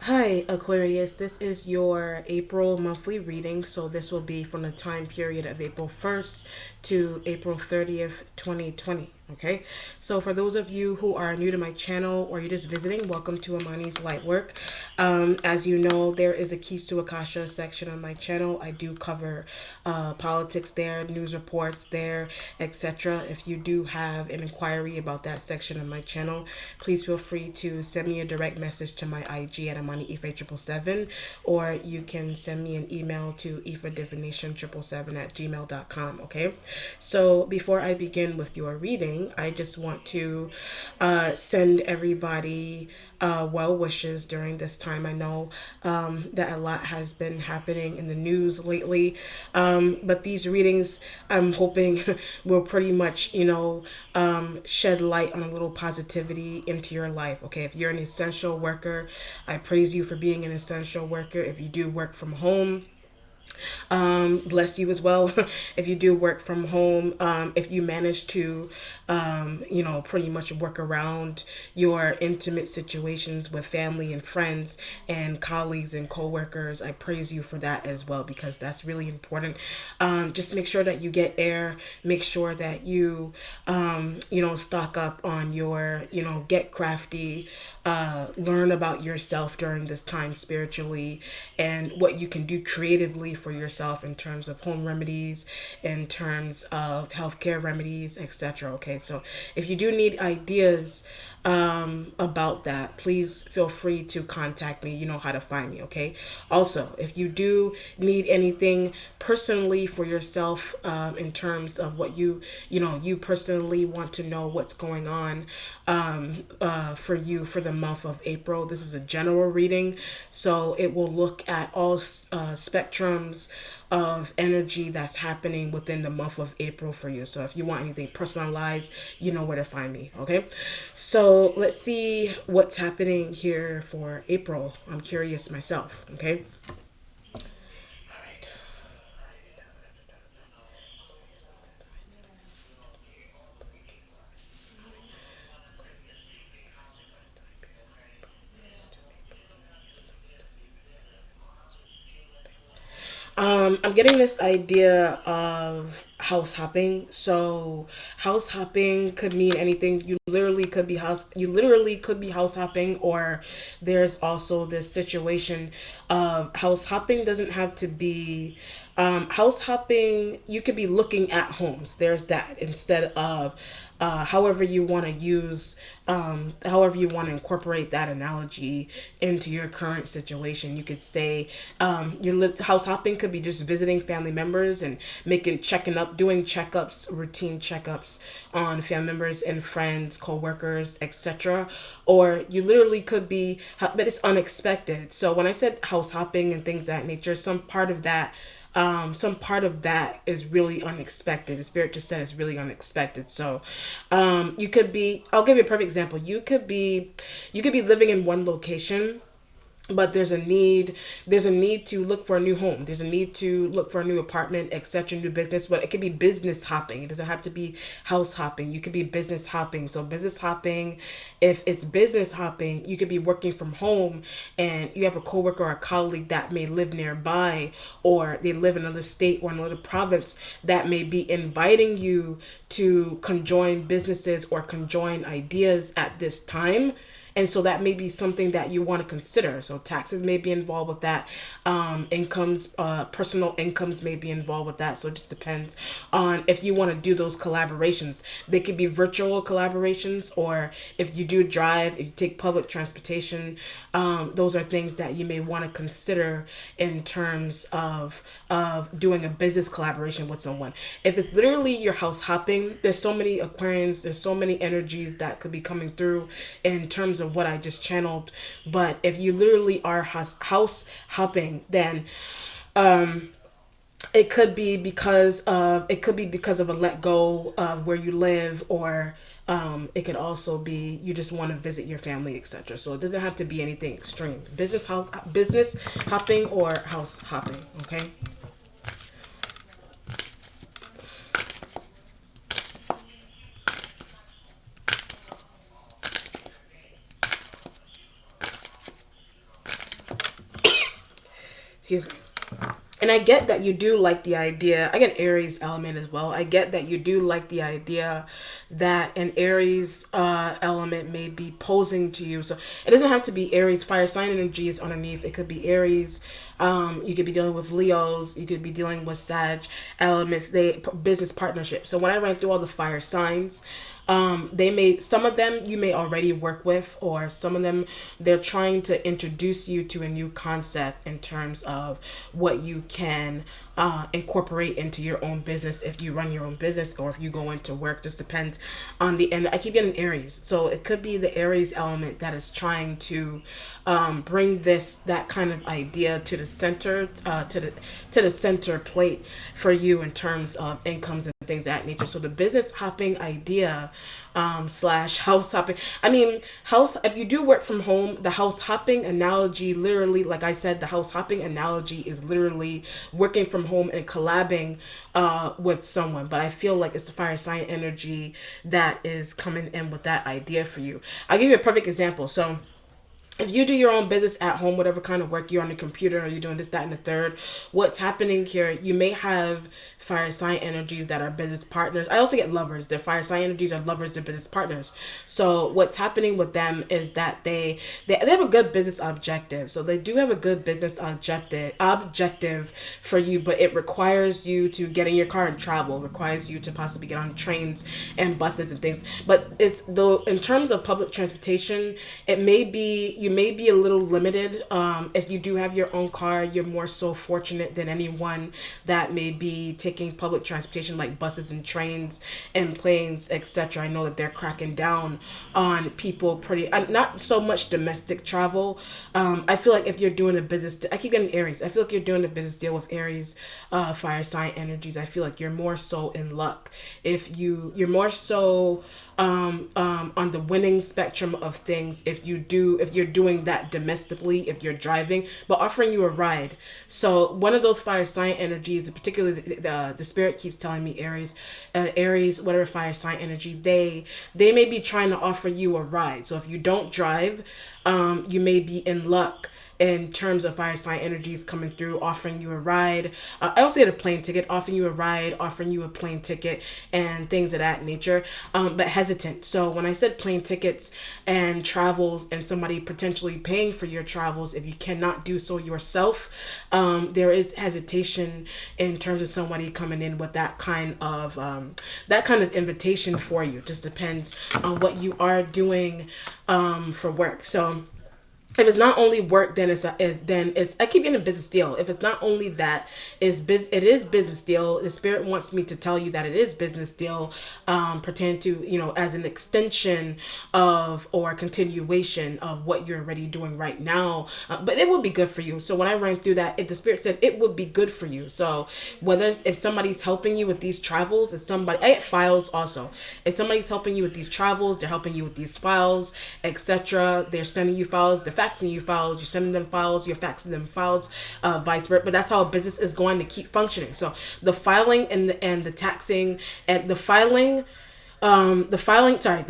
Hi, Aquarius. This is your April monthly reading. So, this will be from the time period of April 1st to April 30th, 2020. Okay, so for those of you who are new to my channel or you're just visiting, welcome to Amani's Lightwork. As you know, there is a Keys to Akasha section on my channel. I do cover politics there, news reports there, etc. If you do have an inquiry about that section of my channel, please feel free to send me a direct message to my IG at Amani Ife 777, or you can send me an email to ifadivination777 at gmail.com. Okay, so before I begin with your reading, I just want to send everybody well wishes during this time. I know that a lot has been happening in the news lately, but these readings, I'm hoping, will pretty much, shed light on a little positivity into your life. Okay, if you're an essential worker, I praise you for being an essential worker. If you do work from home, bless you as well. If you do work from home, if you manage to, pretty much work around your intimate situations with family and friends and colleagues and coworkers, I praise you for that as well, because that's really important. Just make sure that you get air. Make sure that you, stock up on your, get crafty, learn about yourself during this time spiritually and what you can do creatively for yourself in terms of home remedies, in terms of healthcare remedies, etc. Okay, so if you do need ideas about that, please feel free to contact me. You know how to find me. Okay, also, if you do need anything personally for yourself, in terms of what you personally want to know what's going on for you for the month of April. This is a general reading, so it will look at all spectrums of energy that's happening within the month of April for you. So if you want anything personalized, you know where to find me. Okay, so let's see what's happening here for April. I'm curious myself. Okay. I'm getting this idea of house hopping. So house hopping could mean anything. You literally could be house hopping, or there's also this situation of house hopping doesn't have to be house hopping. You could be looking at homes. There's that instead of however you want to use, however you want to incorporate that analogy into your current situation. You could say house hopping could be just visiting family members and doing checkups, routine checkups on family members and friends, co-workers, etc. Or you literally could be, but it's unexpected. So when I said house hopping and things of that nature, some part of that is really unexpected. The spirit just said it's really unexpected. So you could be, I'll give you a perfect example. You could be living in one location, but there's a need to look for a new home, there's a need to look for a new apartment, etc., new business. But it could be business hopping, it doesn't have to be house hopping. You could be business hopping. So business hopping, if it's business hopping, you could be working from home and you have a coworker or a colleague that may live nearby, or they live in another state or another province, that may be inviting you to conjoin businesses or conjoin ideas at this time. And so that may be something that you want to consider. So taxes may be involved with that. Personal incomes may be involved with that. So it just depends on if you want to do those collaborations. They could be virtual collaborations, or if you do drive, if you take public transportation, those are things that you may want to consider in terms of doing a business collaboration with someone. If it's literally your house hopping, there's so many Aquarians, there's so many energies that could be coming through in terms of what I just channeled. But if you literally are house hopping, then it could be because of a let go of where you live, or it could also be you just want to visit your family, etc. So it doesn't have to be anything extreme. Business hopping or house hopping. Okay. Excuse me. And I get that you do like the idea. I get Aries element as well. I get that you do like the idea that an Aries element may be posing to you. So it doesn't have to be Aries. Fire sign energy is underneath. It could be Aries. You could be dealing with Leos. You could be dealing with Sag elements. Business partnership. So when I ran through all the fire signs, some of them you may already work with, or some of them they're trying to introduce you to a new concept in terms of what you can incorporate into your own business if you run your own business, or if you go into work. Just depends on the end. I keep getting Aries, so it could be the Aries element that is trying to bring that kind of idea to the center, to the center plate for you in terms of incomes and things of that nature. So the business hopping idea, slash house hopping. I mean, if you do work from home, the house hopping analogy, literally, like I said, the house hopping analogy is literally working from home and collabing with someone. But I feel like it's the fire sign energy that is coming in with that idea for you. I'll give you a perfect example. So if you do your own business at home, whatever kind of work you're on the computer, or you're doing this, that, and the third, what's happening here, you may have fire sign energies that are business partners. I also get lovers. Their fire sign energies are lovers, they're business partners. So what's happening with them is that they have a good business objective. So they do have a good business objective for you, but it requires you to get in your car and travel, requires you to possibly get on trains and buses and things. But it's though in terms of public transportation, you may be a little limited. If you do have your own car, you're more so fortunate than anyone that may be taking public transportation like buses and trains and planes, etc. I know that they're cracking down on people not so much domestic travel. I feel like if you're doing a business, I keep getting Aries. I feel like you're doing a business deal with Aries, fire sign energies. I feel like you're more so in luck. If you're more so on the winning spectrum of things if you're doing that domestically, if you're driving, but offering you a ride. So one of those fire sign energies, particularly the spirit keeps telling me Aries, whatever fire sign energy, they may be trying to offer you a ride. So if you don't drive, you may be in luck in terms of fire sign energies coming through, offering you a ride. I also get a plane ticket, offering you a ride, offering you a plane ticket, and things of that nature. But hesitant. So when I said plane tickets and travels, and somebody potentially paying for your travels, if you cannot do so yourself, there is hesitation in terms of somebody coming in with that kind of invitation for you. Just depends on what you are doing for work. So if it's not only work, then it's I keep getting a business deal. If it's not only that, it is business deal. The spirit wants me to tell you that it is business deal, pertaining to, as an extension of or continuation of what you're already doing right now. But it would be good for you. So when I ran through that, the spirit said it would be good for you. So if somebody's helping you with these travels, I get files also. If somebody's helping you with these travels, they're helping you with these files, etc. They're sending you files. They're faxing you files, you're sending them files, you're faxing them files, vice versa. But that's how a business is going to keep functioning. So the filing and the taxing and the filing and the faxing,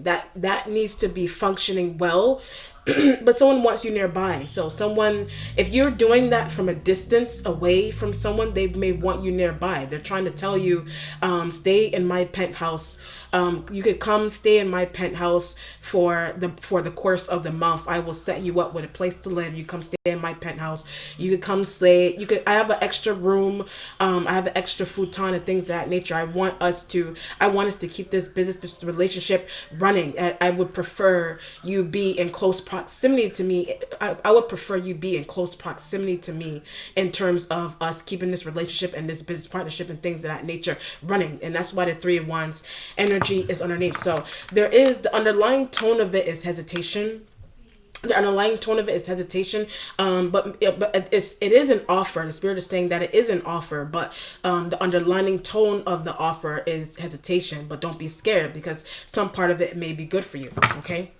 that needs to be functioning well. But someone wants you nearby. So if you're doing that from a distance away from someone, they may want you nearby. They're trying to tell you, stay in my penthouse. You could come stay in my penthouse for the course of the month. I will set you up with a place to live. You come stay in my penthouse. You could come stay. I have an extra room. I have an extra futon and things of that nature. I want us to keep this business, this relationship running. I would prefer you be in close proximity to me. I would prefer you be in close proximity to me in terms of us keeping this relationship and this business partnership and things of that nature running. And that's why the 3 of Wands energy is underneath. So the underlying tone of it is hesitation. The underlying tone of it is hesitation, but it is an offer. The spirit is saying that it is an offer, but the underlying tone of the offer is hesitation. But don't be scared, because some part of it may be good for you. Okay.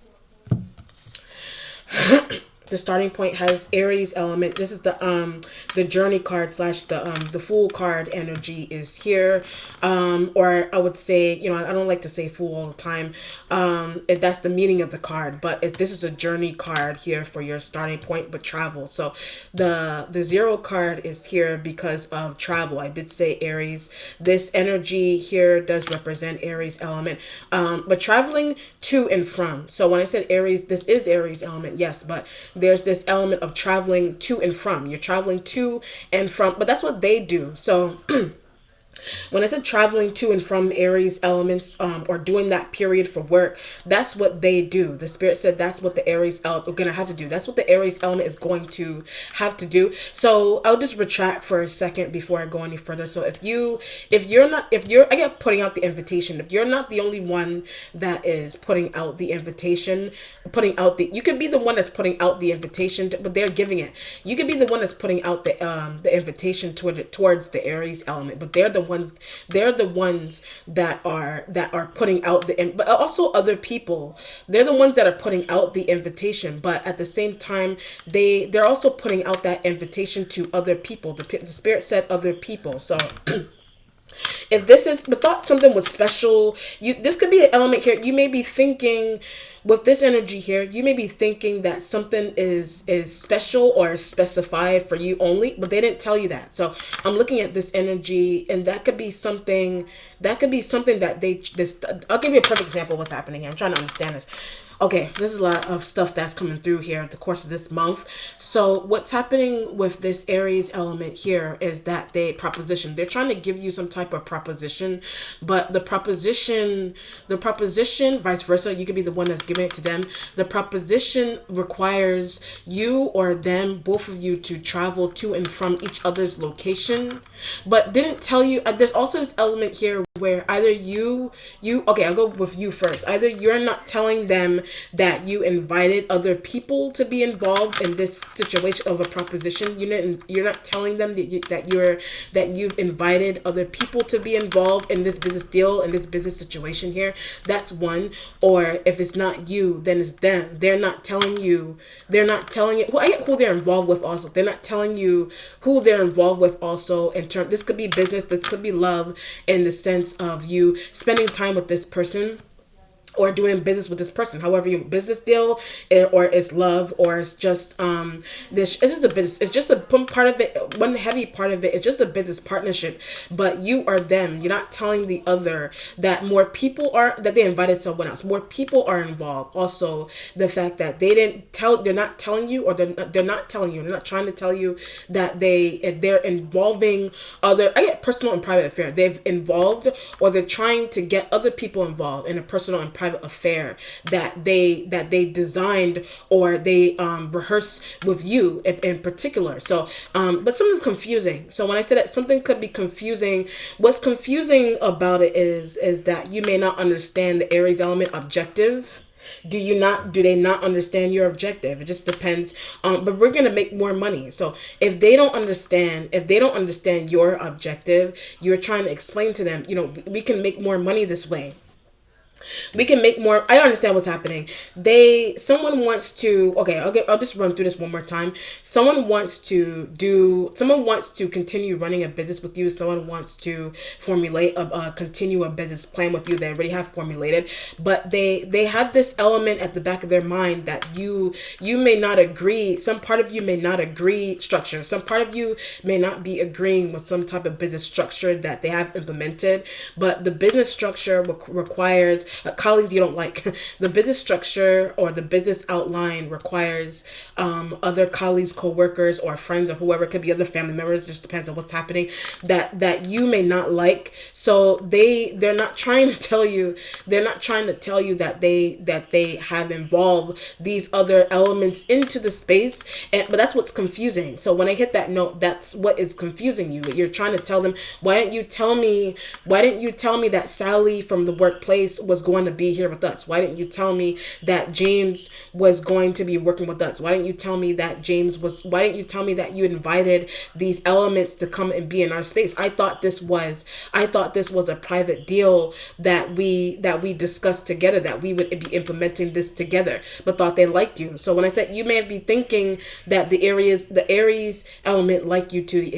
The starting point has Aries element. This is the journey card slash the Fool card energy is here. Or I would say, I don't like to say Fool all the time. If that's the meaning of the card, but if this is a journey card here for your starting point, but travel. So the Zero card is here because of travel. I did say Aries. This energy here does represent Aries element, but traveling to and from. So when I said Aries, this is Aries element, yes, but there's this element of traveling to and from. You're traveling to and from, but that's what they do. So when I said traveling to and from Aries elements, or doing that period for work, that's what they do. The spirit said that's what the Aries element are going to have to do. That's what the Aries element is going to have to do. So I'll just retract for a second before I go any further. So if you're, I get putting out the invitation. If you're not the only one that is putting out the invitation, you could be the one that's putting out the invitation, but they're giving it. You could be the one that's putting out the invitation towards the Aries element, but they're the ones that are putting out but also other people. They're the ones that are putting out the invitation, but at the same time they're also putting out that invitation to other people. The spirit said other people. So if this is the thought, something was special, this could be an element here. You may be thinking with this energy here, you may be thinking that something is special or specified for you only, but they didn't tell you that. So I'm looking at this energy, and that could be something that I'll give you a perfect example of what's happening here. I'm trying to understand this. Okay, this is a lot of stuff that's coming through here at the course of this month. So what's happening with this Aries element here is that they're trying to give you some type of proposition, but the proposition, vice versa, you could be the one that's giving it to them. The proposition requires you or them, both of you, to travel to and from each other's location, but didn't tell you. There's also this element here where either okay, I'll go with you first. Either you're not telling them that you invited other people to be involved in this situation of a proposition. You're not telling them that you've invited other people to be involved in this business deal, in this business situation here. That's one. Or if it's not you, then it's them. They're not telling you. Well, I get who they're involved with also. They're not telling you who they're involved with also. This could be business. This could be love, in the sense of you spending time with this person or doing business with this person, however you business deal, or it's love, or it's just it's just a business. It's just a part of it. One heavy part of it is just a business partnership. But you are them. You're not telling the other that more people are, that they invited someone else. More people are involved. Also, the fact that they're not telling you, or they're not telling you. They're not trying to tell you that they're involving other. I get personal and private affair. They've involved, or they're trying to get other people involved in a personal and private affair that they designed, or they rehearse with you in particular. So but something's confusing. So when I say that something could be confusing, what's confusing about it is that you may not understand the Aries element objective. Do they not understand your objective? It just depends. But we're going to make more money. So if they don't understand your objective, you're trying to explain to them, we can make more money this way. We can make more. I understand what's happening. Someone wants to, okay, I'll just run through this one more time. Someone wants to continue running a business with you. Someone wants to continue a business plan with you. They already have formulated, but they have this element at the back of their mind that you may not agree. Some part of you may not agree structure. Some part of you may not be agreeing with some type of business structure that they have implemented, but the business structure requires colleagues you don't like. The business structure or the business outline requires other colleagues, co-workers, or friends, or whoever. It could be other family members, just depends on what's happening, that you may not like. So they're not trying to tell you that they have involved these other elements into the space, but that's what's confusing. So when I hit that note, that's what is confusing you. You're trying to tell them, why didn't you tell me that Sally from the workplace was going to be here with us? Why didn't you tell me that James was going to be working with us? Why didn't you tell me that why didn't you tell me that you invited these elements to come and be in our space? I thought this was a private deal that we discussed together, that we would be implementing this together, but thought they liked you. So when I said you may be thinking that the Aries element like you to the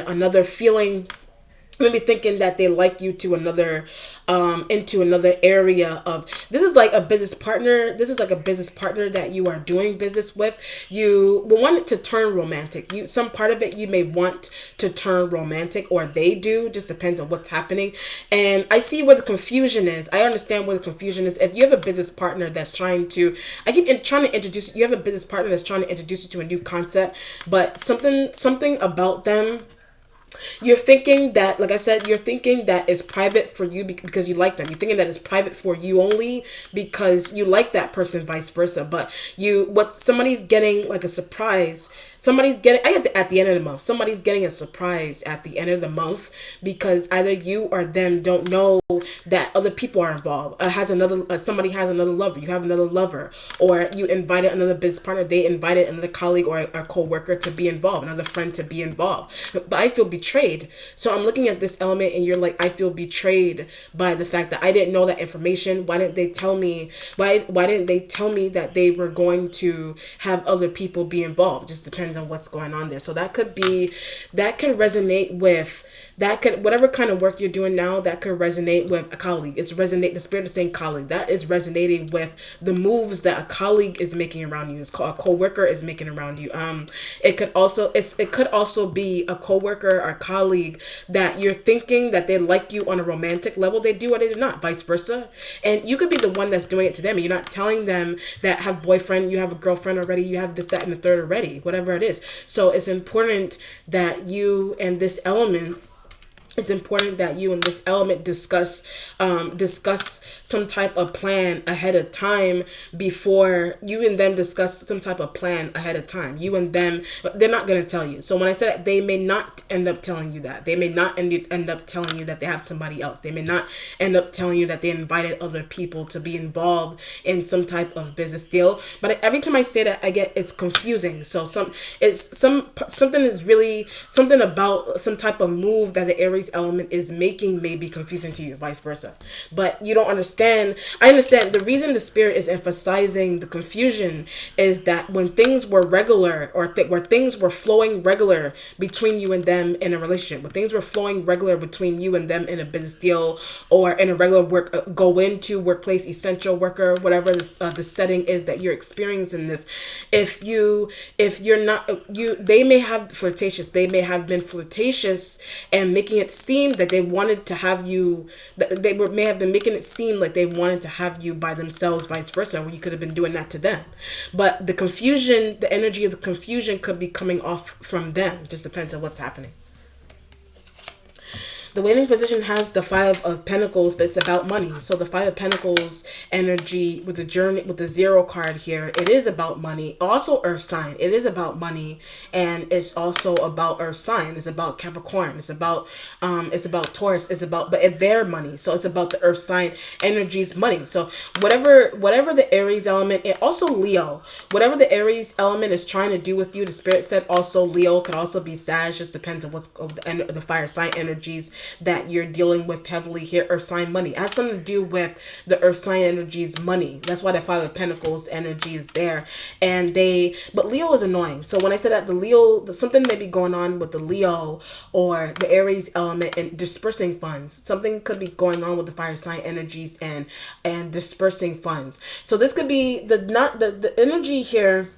another feeling, maybe thinking that they like you to another into another area of, this is like a business partner that you are doing business with. You will want it to turn romantic. Some part of it you may want to turn romantic, or they do, just depends on what's happening. And I see where the confusion is. I understand where the confusion is. If you have a business partner that's trying to, you have a business partner that's trying to introduce you to a new concept, but something about them, you're thinking that, like I said, you're thinking that it's private for you because you like them. You're thinking that it's private for you only because you like that person, vice versa. But somebody's getting like a surprise. At the end of the month, somebody's getting a surprise at the end of the month because either you or them don't know that other people are involved. Somebody has another lover. You have another lover, or you invited another business partner. They invited another colleague or a co-worker to be involved, another friend to be involved. But I feel betrayed. So I'm looking at this element and you're like, I feel betrayed by the fact that I didn't know that information. Why didn't they tell me? Why didn't they tell me that they were going to have other people be involved? It just depends on what's going on there. So that could resonate with whatever kind of work you're doing now, that could resonate with a colleague. The spirit is saying colleague. That is resonating with the moves that a colleague is making around you. A co-worker is making around you. It could also be a co-worker or colleague that you're thinking that they like you on a romantic level. They do or they do not, vice versa. And you could be the one that's doing it to them, and you're not telling them that have boyfriend, you have a girlfriend already, you have this, that, and the third already, whatever it is. So it's important that you and this element discuss some type of plan ahead of time. Before you and them discuss some type of plan ahead of time, you and them, they're not going to tell you. So when I said that, they may not end up telling you that. They may not end up telling you that they have somebody else. They may not end up telling you that they invited other people to be involved in some type of business deal. But every time I say that, I get, it's confusing. So something about some type of move that the Aries element is making may be confusing to you, vice versa. But you don't understand. I understand the reason the spirit is emphasizing the confusion is that when things were regular, or where things were flowing regular between you and them in a relationship, when things were flowing regular between you and them in a business deal, or in a regular workplace, essential worker, whatever the setting is that you're experiencing this, they may have been flirtatious and making it seem that they wanted to have you, may have been making it seem like they wanted to have you by themselves, vice versa, where you could have been doing that to them. But the energy of the confusion could be coming off from them. It just depends on what's happening. The Waning position has the Five of Pentacles, but it's about money. So the Five of Pentacles energy with the Zero card here, it is about money. Also Earth sign, it is about money, and it's also about Earth sign. It's about Capricorn. It's about Taurus. It's their money. So it's about the Earth sign energy's money. So whatever the Aries element, and also Leo, whatever the Aries element is trying to do with you, the spirit said also Leo, could also be Sag. Just depends on what's the fire sign energies that you're dealing with heavily here. Earth sign money, it has something to do with the Earth sign energies money. That's why the Five of Pentacles energy is there. But Leo is annoying. So when I said that, the Leo, something may be going on with the Leo or the Aries element and dispersing funds. Something could be going on with the fire sign energies and dispersing funds. So this could be the energy here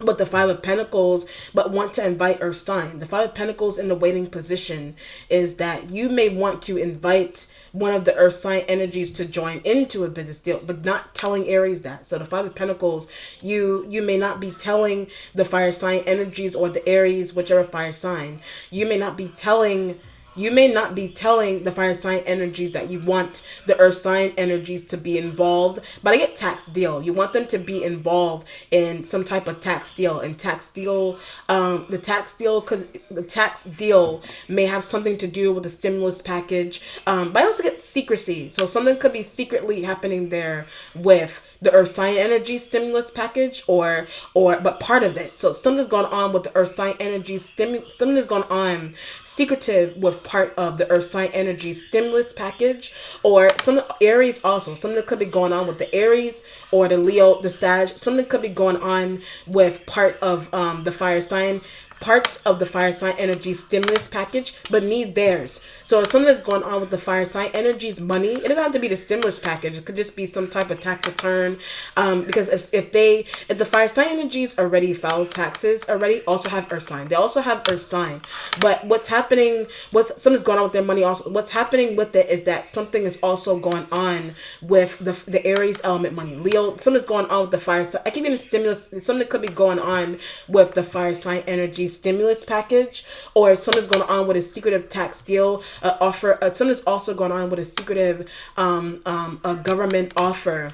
with the Five of Pentacles, but want to invite Earth sign. The Five of Pentacles in the waiting position is that you may want to invite one of the Earth sign energies to join into a business deal, but not telling Aries that. So the Five of Pentacles, you may not be telling the fire sign energies or the Aries, whichever fire sign, you may not be telling You may not be telling the fire sign energies that you want the earth sign energies to be involved, but I get tax deal. You want them to be involved in some type of tax deal. And tax deal, the tax deal may have something to do with the stimulus package. But I also get secrecy. So something could be secretly happening there with the earth sign energy stimulus package, or but part of it. So something's going on with the earth sign energy something is going on secretive with part of the earth sign energy stimulus package, or some Aries also. Something could be going on with the Aries or the Leo, the Sag. Something could be going on with part of the fire sign, parts of the fire sign energy stimulus package, but need theirs. So if something that's going on with the fire sign energy's money, it doesn't have to be the stimulus package. It could just be some type of tax return. Because if the fire sign energies already filed taxes already, also have earth sign. They also have earth sign. But something's going on with their money also. What's happening with it is that something is also going on with the Aries element money. Leo, something's going on with the fire sign. I keep getting stimulus. Something could be going on with the fire sign energy stimulus package, or something's going on with a secretive tax deal offer. Something's also going on with a secretive a government offer.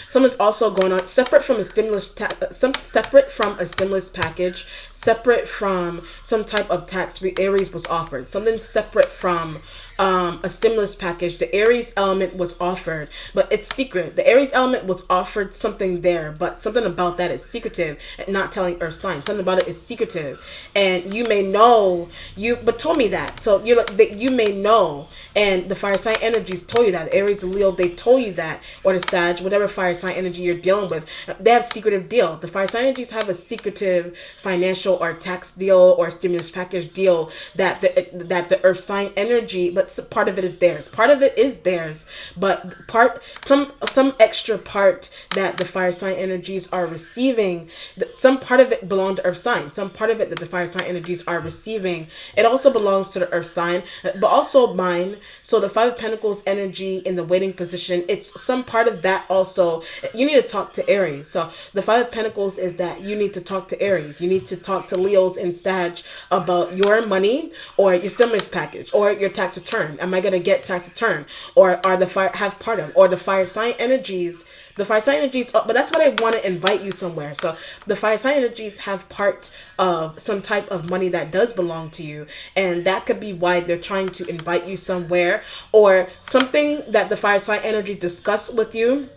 Something's also going on separate from a separate from a stimulus package, separate from some type of tax Aries was offered. Something separate from a stimulus package. The Aries element was offered, but it's secret. The Aries element was offered something there, but something about that is secretive and not telling earth sign. Something about it is secretive, and you may know but told me that. So you're like you may know, and the fire sign energies told you that. The Aries, the Leo, they told you that, or the Sag, whatever fire sign energy you're dealing with, they have secretive deal. The fire sign energies have a secretive financial or tax deal or stimulus package deal that the earth sign energy, but part of it is theirs. Part of it is theirs, but some extra part that the fire sign energies are receiving, some part of it belongs to earth sign. Some part of it that the fire sign energies are receiving, it also belongs to the earth sign, but also mine. So the Five of Pentacles energy in the waiting position, it's some part of that also. You need to talk to Aries. So the Five of Pentacles is that you need to talk to Aries. You need to talk to Leos and Sag about your money or your stimulus package or your tax return. Am I going to get tax return? Or are the fire have part of, or the fire sign energies, but that's what I want to invite you somewhere. So the fire sign energies have part of some type of money that does belong to you, and that could be why they're trying to invite you somewhere, or something that the fire sign energy discuss with you.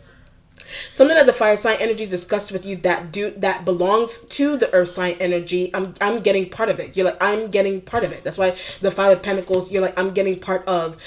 Something that the fire sign energies discussed with you that belongs to the earth sign energy. I'm getting part of it. You're like, I'm getting part of it. That's why the Five of Pentacles, you're like, I'm getting part of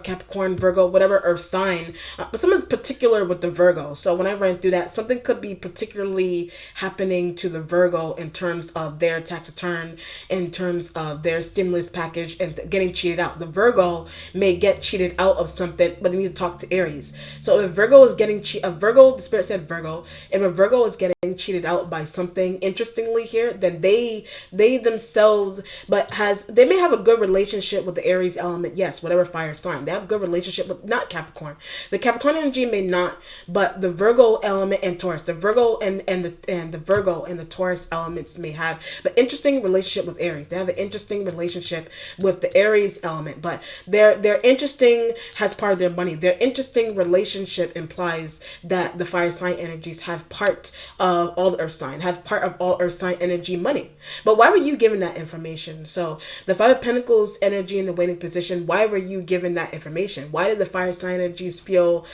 Capricorn, Virgo, whatever earth sign. But something's particular with the Virgo. So when I ran through that, something could be particularly happening to the Virgo in terms of their tax return, in terms of their stimulus package, and getting cheated out. The Virgo may get cheated out of something, but they need to talk to Aries. So if Virgo is getting the spirit said Virgo, if a Virgo is getting cheated out by something, interestingly here, then they themselves, they may have a good relationship with the Aries element. Yes, whatever fire sign, they have a good relationship with, not Capricorn. The Capricorn energy may not, but the Virgo element and Taurus, the Virgo and the Virgo and the Taurus elements may have an interesting relationship with Aries. They have an interesting relationship with the Aries element, but their interesting has part of their money. Their interesting relationship implies that the fire sign energies have part of all the earth sign, have part of all earth sign energy money. But why were you given that information? So the Five of Pentacles energy in the waiting position, why were you given that information? Why did the fire sign energies feel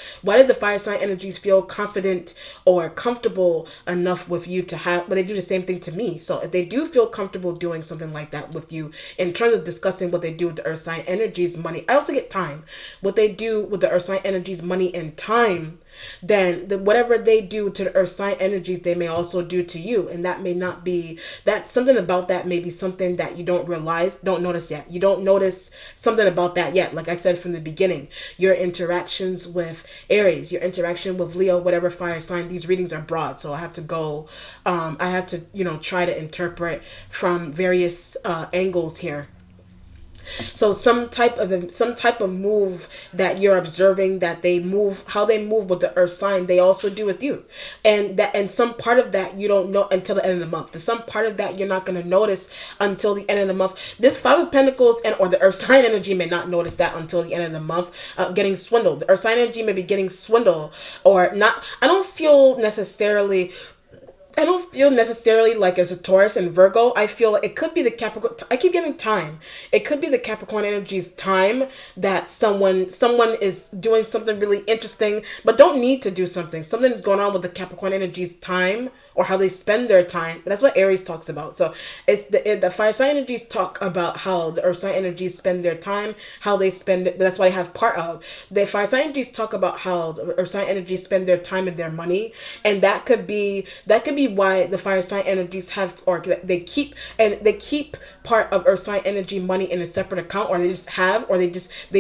confident or comfortable enough with you to have, but they do the same thing to me. So if they do feel comfortable doing something like that with you in terms of discussing what they do with the earth sign energies money, I also get time. What they do with the earth sign energies money and time, then whatever they do to the earth sign energies, they may also do to you. And that may not be, that something about that may be something that you don't notice yet. You don't notice something about that yet. Like I said from the beginning, your interactions with Aries, your interaction with Leo, whatever fire sign, these readings are broad. So I have to try to interpret from various angles here. So some type of move that you're observing, that they move, how they move with the earth sign, they also do with you. And some part of that you don't know until the end of the month. There's some part of that you're not going to notice until the end of the month. This Five of Pentacles and or the earth sign energy may not notice that until the end of the month. Getting swindled. The earth sign energy may be getting swindled or not. I don't feel necessarily like as a Taurus and Virgo. I feel like it could be the Capricorn. I keep getting time. It could be the Capricorn energy's time that someone is doing something really interesting, but don't need to do something. Something is going on with the Capricorn energy's time or how they spend their time. That's what Aries talks about. So it's the fire sign energies talk about how the earth sign energies spend their time, how they spend it. That's what I have part of. The fire sign energies talk about how the earth sign energies spend their time and their money, and that could be why the fire sign energies have, or they keep part of earth sign energy money in a separate account, or they just have, or they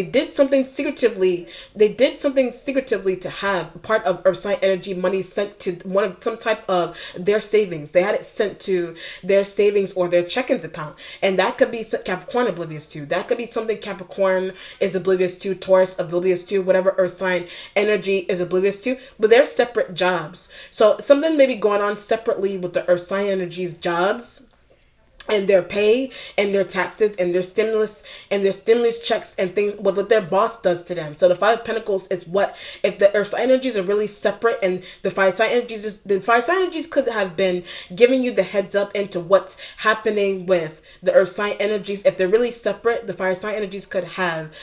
did something secretively. They did something secretively to have part of earth sign energy money sent to some type of their savings. They had it sent to their savings or their check-ins account, and that could be Capricorn oblivious to. That could be something Capricorn is oblivious to, Taurus oblivious to, whatever earth sign energy is oblivious to. But they're separate jobs, so something may be going on separately with the earth sign energy's jobs and their pay and their taxes and their stimulus checks and things, what their boss does to them. So the Five of Pentacles is what, if the earth sign energies are really separate, and the fire sign energies could have been giving you the heads up into what's happening with the earth sign energies. If they're really separate, the fire sign energies could have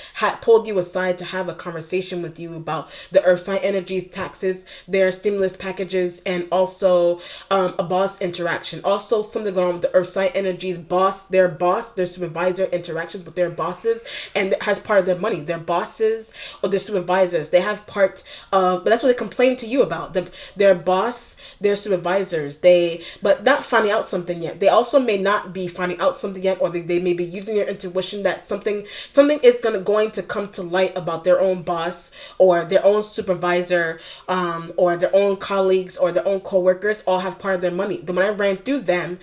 pulled you aside to have a conversation with you about the earth sign energies, taxes, their stimulus packages, and also a boss interaction. Also something going on with the earth sign energies their supervisor interactions with their bosses, and has part of their money. Their bosses or their supervisors, they have part of, but that's what they complain to you about. Their boss, their supervisors, but not finding out something yet. They also may not be finding out something yet, or they may be using their intuition that something is going to come to light about their own boss or their own supervisor, or their own colleagues or their own co-workers all have part of their money. But when I ran through them,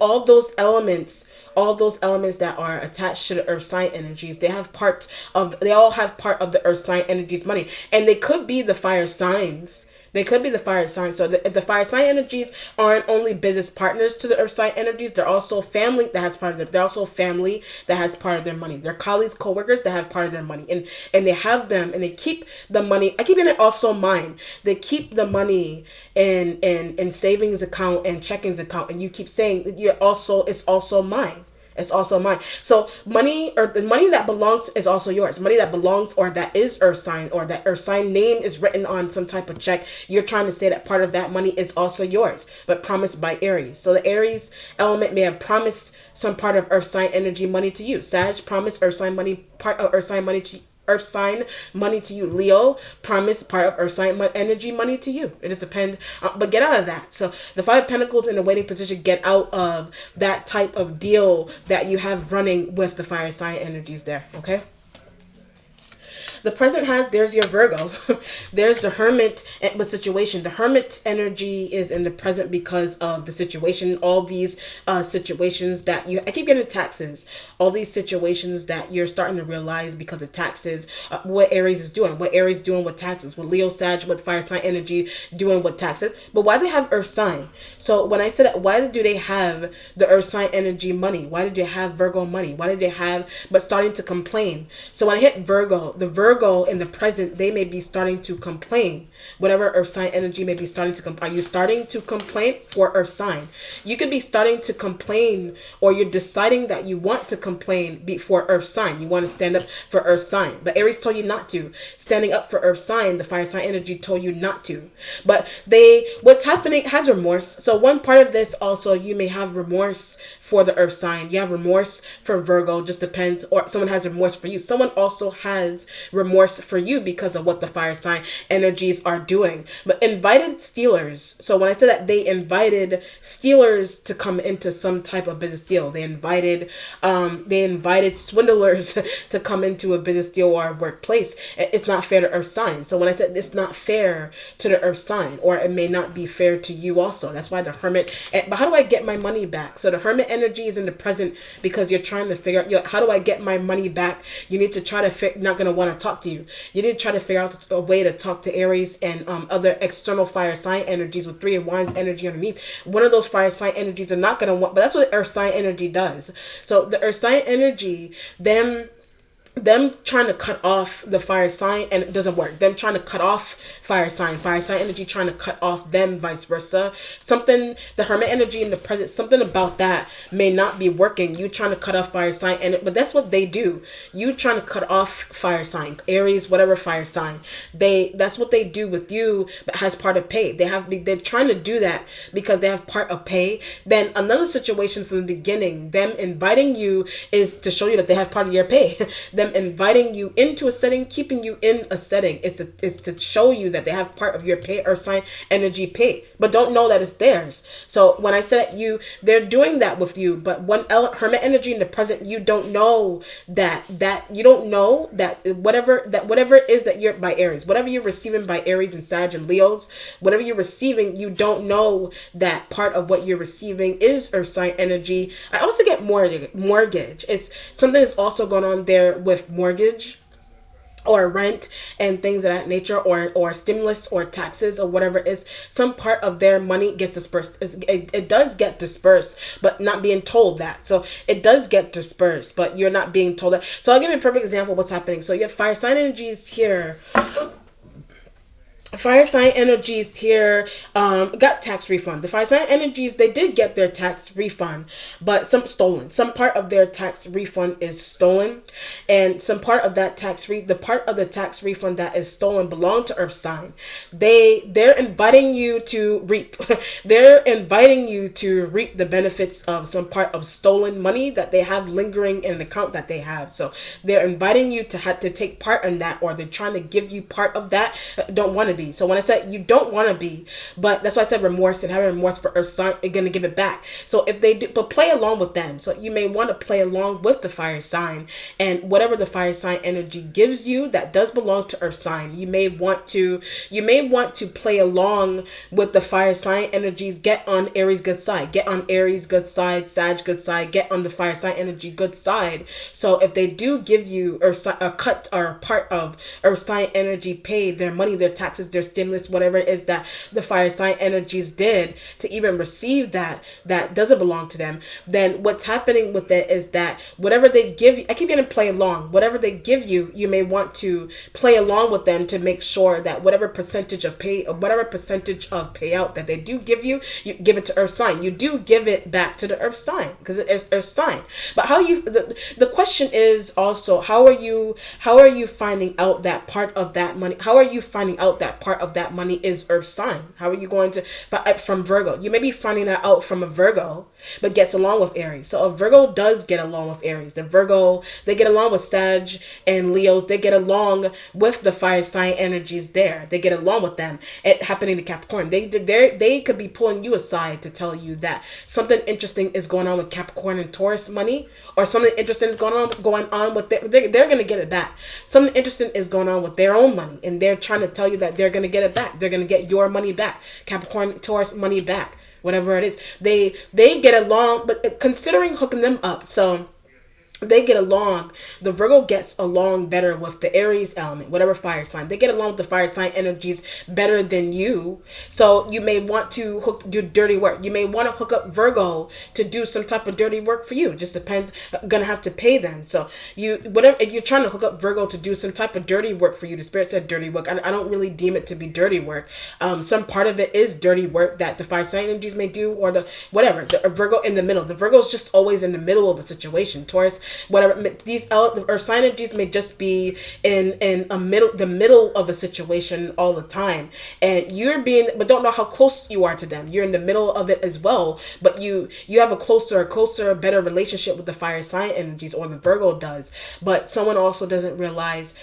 all those elements that are attached to the earth sign energies, they all have part of the earth sign energies money, and they could be the fire signs. They could be the fire signs. So the fire sign energies aren't only business partners to the earth sign energies. They're also family that has part of they're also family that has part of their money. They're colleagues, co-workers that have part of their money. And they have them, and they keep the money. I keep in it also mine. They keep the money in savings account and checkings account. And you keep saying that it's also mine. It's also mine. So money, or the money that belongs, is also yours. Money that belongs, or that is earth sign, or that earth sign name is written on some type of check. You're trying to say that part of that money is also yours, but promised by Aries. So the Aries element may have promised some part of earth sign energy money to you. Sag promised earth sign money, part of earth sign money to you. Earth sign money to you. Leo promise part of earth sign energy money to you. It just depends, but get out of that. So the Five of Pentacles in the Waning Position, get out of that type of deal that you have running with the fire sign energies there. Okay. The present there's your Virgo. There's the Hermit situation. The Hermit energy is in the present because of the situation. All these situations that I keep getting taxes. All these situations that you're starting to realize because of taxes. What Aries is doing. What Aries doing with taxes. What Leo, Sag, what fire sign energy doing with taxes. But why they have earth sign? So when I said that, why do they have the earth sign energy money? Why did they have Virgo money? Why did they have, but starting to complain? So when I hit Virgo, the Virgo in the present, they may be starting to complain. Whatever earth sign energy may be starting to complain. Are you starting to complain for earth sign? You could be starting to complain, or you're deciding that you want to complain before earth sign. You want to stand up for earth sign, but Aries told you not to. Standing up for earth sign, the fire sign energy told you not to. But what's happening has remorse. So one part of this also, you may have remorse for the earth sign. You have remorse for Virgo, just depends, or someone has remorse for you. Someone also has remorse for you because of what the fire sign energies are doing. But invited stealers. So when I said that, they invited stealers to come into some type of business deal. They invited swindlers to come into a business deal or a workplace. It's not fair to earth sign. So when I said it's not fair to the earth sign, or it may not be fair to you also. That's why the Hermit. But how do I get my money back? So the Hermit energy energy is in the present because you're trying to figure out, how do I get my money back? You need to try to not going to want to talk to you. You need to try to figure out a way to talk to Aries and other external fire sign energies with Three of Wands energy underneath. One of those fire sign energies are not going to want, but that's what the earth sign energy does. So the earth sign energy, them trying to cut off the fire sign, and it doesn't work. Them trying to cut off fire sign energy trying to cut off them, vice versa. Something, the hermit energy in the present, something about that may not be working. You trying to cut off fire sign, but that's what they do. You trying to cut off fire sign, Aries, whatever fire sign. That's what they do with you, but has part of pay. They're trying to do that because they have part of pay. Then another situation from the beginning, them inviting you is to show you that they have part of your pay. Them inviting you into a setting, keeping you in a setting is to show you that they have part of your pay or sign energy pay, but don't know that it's theirs. So when I said they're doing that with you, but one hermit energy in the present, you don't know that you don't know that whatever it is that you're by Aries, whatever you're receiving by Aries and Sag and Leos, whatever you're receiving, you don't know that part of what you're receiving is earth sign energy. I also get mortgage. It's something that's also going on there with mortgage or rent and things of that nature, or stimulus or taxes or whatever it is. Some part of their money gets dispersed. It does get dispersed, but not being told that. So it does get dispersed, but you're not being told that. So I'll give you a perfect example of what's happening. So you have fire sign energies here. Fire sign energies here got tax refund. The fire sign energies, they did get their tax refund, but some stolen. Some part of their tax refund is stolen, and some part of that the part of the tax refund that is stolen belong to earth sign. They're inviting you to reap. They're inviting you to reap the benefits of some part of stolen money that they have lingering in an account that they have. So they're inviting you to have to take part in that, or they're trying to give you part of that. Don't want to be. So when I said you don't want to be, but that's why I said remorse, and having remorse for earth sign, you're going to give it back. So if they do, but play along with them. So you may want to play along with the fire sign, and whatever the fire sign energy gives you that does belong to earth sign, you may want to play along with the fire sign energies. Get on Aries good side, get on Aries good side, Sag good side, get on the fire sign energy good side. So if they do give you a cut or part of earth sign energy paid, their money, their taxes, their stimulus, whatever it is that the fire sign energies did to even receive that doesn't belong to them, then what's happening with it is that whatever they give you, I keep getting play along, whatever they give you, you may want to play along with them to make sure that whatever percentage of pay or whatever percentage of payout that they do give you, you give it to earth sign. You do give it back to the earth sign because it is earth sign. But the question is also, how are you finding out that part of that money? How are you finding out that part of that money is earth sign? How are you going to from Virgo? You may be finding that out from a Virgo, but gets along with Aries. So a Virgo does get along with Aries. The Virgo, they get along with Sag and Leos. They get along with the fire sign energies there. They get along with them. It happening to Capricorn. They could be pulling you aside to tell you that something interesting is going on with Capricorn and Taurus money, or something interesting is going on with they're going to get it back. Something interesting is going on with their own money, and they're trying to tell you that they're going to get it back. They're going to get your money back. Capricorn, Taurus money back. Whatever it is. They get along, but considering hooking them up. So they get along. The Virgo gets along better with the Aries element, whatever fire sign. They get along with the fire sign energies better than you. So you may want to do dirty work. You may want to hook up Virgo to do some type of dirty work for you. It just depends. Gonna have to pay them. So if you're trying to hook up Virgo to do some type of dirty work for you, the spirit said dirty work. I don't really deem it to be dirty work. Some part of it is dirty work that the fire sign energies may do, or the Virgo in the middle. The Virgo is just always in the middle of a situation. Taurus, whatever, these earth sign energies may just be in the middle of a situation all the time, and but don't know how close you are to them. You're in the middle of it as well, but you have a closer, better relationship with the fire sign energies, or the Virgo does. But someone also doesn't realize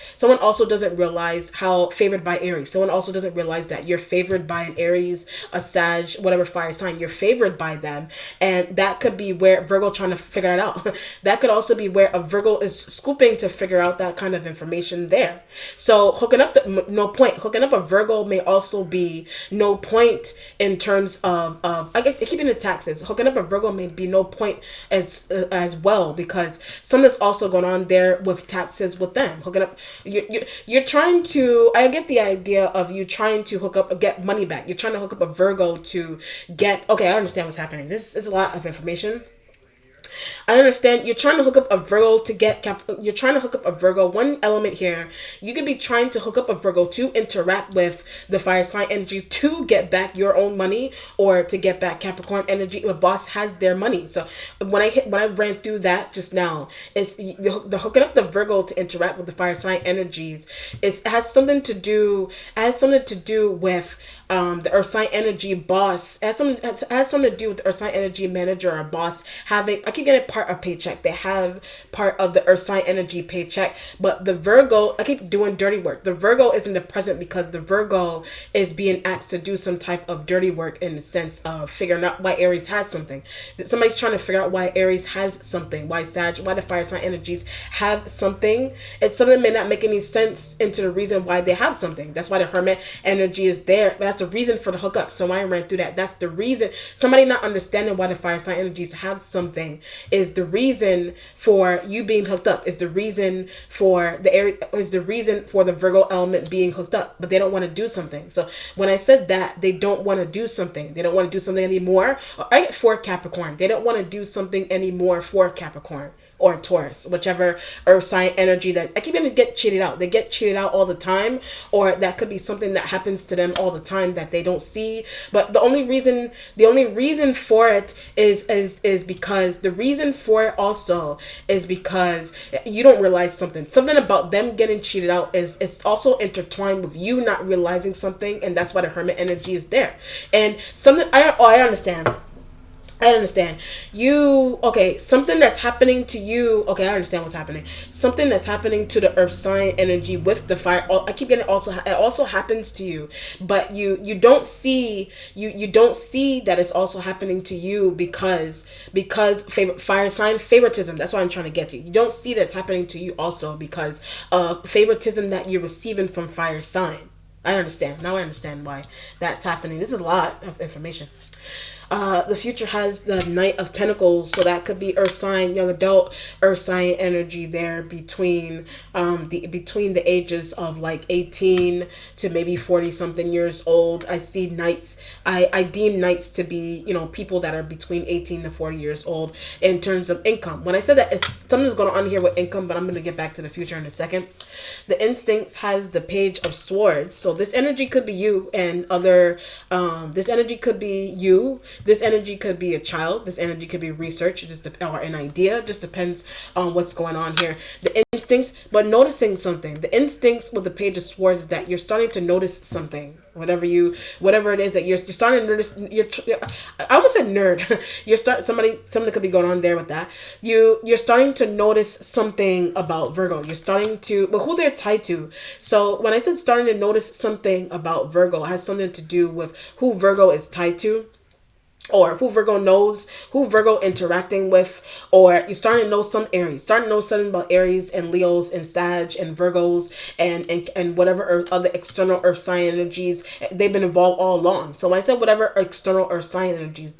how favored by Aries. Someone also doesn't realize that you're favored by an Aries, a Sag, whatever fire sign. You're favored by them, and that could be where Virgo trying to figure it out. That could also be where a Virgo is scooping to figure out that kind of information there. So hooking up hooking up a Virgo may also be no point in terms of I keep in the taxes. Hooking up a Virgo may be no point as well, because something's also going on there with taxes with them. Hooking up, you're trying to, I get the idea of you trying to hook up, get money back. You're trying to hook up a Virgo to get, okay, I understand what's happening. This is a lot of information. I understand you're trying to hook up a Virgo to get you're trying to hook up a Virgo. One element here, you could be trying to hook up a Virgo to interact with the fire sign energies to get back your own money, or to get back Capricorn energy. The boss has their money. So when I ran through that just now, it's the hooking up the Virgo to interact with the fire sign energies. It has something to do with the earth sign energy boss. It has something to do with the earth sign energy manager or boss having, I keep getting part of paycheck. They have part of the earth sign energy paycheck, but the Virgo, I keep doing dirty work. The Virgo is in the present because the Virgo is being asked to do some type of dirty work, in the sense of figuring out why Aries has something. Somebody's trying to figure out why Aries has something, why the fire sign energies have something. It's something that may not make any sense into the reason why they have something. That's why the Hermit energy is there. But that's the reason for the hookup. So when I ran through that, that's the reason. Somebody not understanding why the fire sign energies have something is the reason for you being hooked up, is the reason for the Virgo element being hooked up, but they don't want to do something. So when I said that they don't want to do something, they don't want to do something anymore. I get for Capricorn. They don't want to do something anymore for Capricorn or Taurus, whichever earth sign energy that I keep going to get cheated out. They get cheated out all the time, or that could be something that happens to them all the time that they don't see. But the only reason for it is because the reason for it also is because you don't realize something about them getting cheated out is also intertwined with you not realizing something, and that's why the Hermit energy is there. And something I understand. Something that's happening to you. Okay, I understand what's happening. Something that's happening to the earth sign energy with the fire. I keep getting it also happens to you, but you don't see that it's also happening to you because fire sign favoritism. That's what I'm trying to get to. You don't see that it's happening to you also because of favoritism that you're receiving from fire sign. I understand. Now I understand why that's happening. This is a lot of information. The future has the Knight of Pentacles, so that could be earth sign, young adult earth sign energy there between the ages of like 18 to maybe 40 something years old. I see knights. I deem knights to be, people that are between 18 to 40 years old in terms of income. When I said that, something's going on here with income, but I'm going to get back to the future in a second. The Instincts has the Page of Swords, so this energy could be you and other. This energy could be you. This energy could be a child. This energy could be research, or an idea. Just depends on what's going on here. The instincts, but noticing something. The instincts with the Page of Swords is that you're starting to notice something. Whatever it is that you're starting to notice. I almost said nerd. Something could be going on there with that. You're starting to notice something about Virgo. You're starting to, but who they're tied to. So when I said starting to notice something about Virgo, it has something to do with who Virgo is tied to, or who Virgo knows, who Virgo interacting with, or you're starting to know some Aries, starting to know something about Aries and Leos and Sag and Virgos and whatever other external earth sign energies, they've been involved all along. So when I said whatever external earth sign energies,